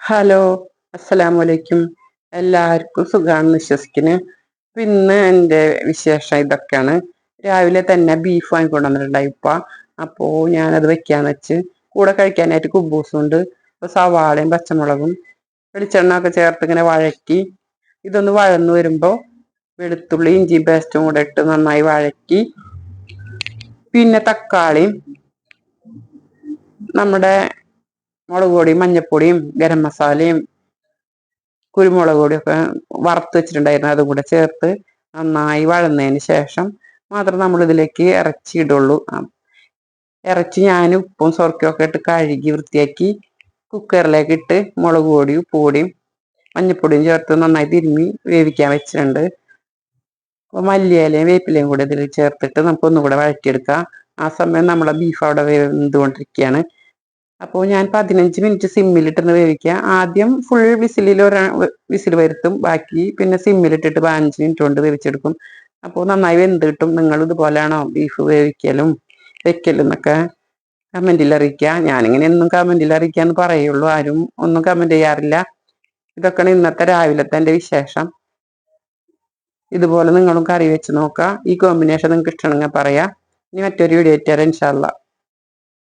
Hello, അസ്സലാമു അലൈക്കും. എല്ലാവർക്കും സുഖാണെന്ന് വിശ്വസിക്കുന്നു. പിന്നെ എൻ്റെ വിശേഷം ഇതൊക്കെയാണ്. രാവിലെ തന്നെ ബീഫ് വാങ്ങിക്കൊണ്ടുവന്നിട്ടുണ്ടായി ഉപ്പ. അപ്പോൾ ഞാനത് വെക്കാന്ന് വെച്ച് കൂടെ കഴിക്കാനായിട്ട് കുബൂസും ഉണ്ട്. അപ്പോൾ സവാളയും പച്ചമുളകും വെളിച്ചെണ്ണ ഒക്കെ ചേർത്ത് ഇങ്ങനെ വഴറ്റി ഇതൊന്ന് വഴന്നു വരുമ്പോൾ വെളുത്തുള്ളി ഇഞ്ചി പേസ്റ്റും കൂടെ ഇട്ട് നന്നായി വഴറ്റി, പിന്നെ തക്കാളിയും നമ്മുടെ മുളക് പൊടിയും മഞ്ഞപ്പൊടിയും ഗരം മസാലയും കുരുമുളക് പൊടിയും ഒക്കെ വറുത്ത് വെച്ചിട്ടുണ്ടായിരുന്നു, അതും കൂടെ ചേർത്ത് നന്നായി വഴന്നതിന് ശേഷം മാത്രം നമ്മൾ ഇതിലേക്ക് ഇറച്ചി ഇടുള്ളൂ. ഇറച്ചി ഞാൻ ഉപ്പും സ്വർക്കയും ഒക്കെ ഇട്ട് കഴുകി വൃത്തിയാക്കി കുക്കറിലേക്ക് ഇട്ട് മുളക് പൊടിയും ഉപ്പ് പൊടിയും മഞ്ഞപ്പൊടിയും ചേർത്ത് നന്നായി തിരുമ്മി വേവിക്കാൻ വെച്ചിട്ടുണ്ട്. അപ്പോൾ മല്ലിയിലയും വേപ്പിലയും കൂടെ ഇതിൽ ചേർത്തിട്ട് നമുക്ക് ഒന്നുകൂടെ വഴറ്റിയെടുക്കാം. ആ സമയം നമ്മളെ ബീഫ് അവിടെ വെന്തുകൊണ്ടിരിക്കുകയാണ്. അപ്പോൾ ഞാൻ 15 മിനിറ്റ് സിമ്മിലിട്ടൊന്ന് വേവിക്കുക. ആദ്യം ഫുൾ വിസിലിൽ വിസിൽ വരുത്തും, ബാക്കി പിന്നെ സിമ്മിലിട്ടിട്ട് 15 മിനിറ്റ് കൊണ്ട് വേവിച്ചെടുക്കും. അപ്പോൾ നന്നായി വെന്ത് കിട്ടും. നിങ്ങൾ ഇതുപോലെയാണോ ബീഫ് വെക്കലും എന്നൊക്കെ കമൻറ്റിൽ അറിയിക്കുക. ഞാനിങ്ങനെ എന്നും കമൻറ്റിൽ അറിയിക്കാന്ന് പറയുള്ളൂ, ആരും ഒന്നും കമൻറ്റ് ചെയ്യാറില്ല. ഇതൊക്കെയാണ് ഇന്നത്തെ രാവിലത്തെ എൻ്റെ വിശേഷം. ഇതുപോലെ നിങ്ങളും കറി വെച്ച് നോക്കുക. ഈ കോമ്പിനേഷൻ നിങ്ങൾക്ക് ഇഷ്ടമാണെങ്കിൽ പറയാം. ഇനി മറ്റൊരു വീഡിയോ ആയിട്ട് ഇൻഷാ അല്ലാ.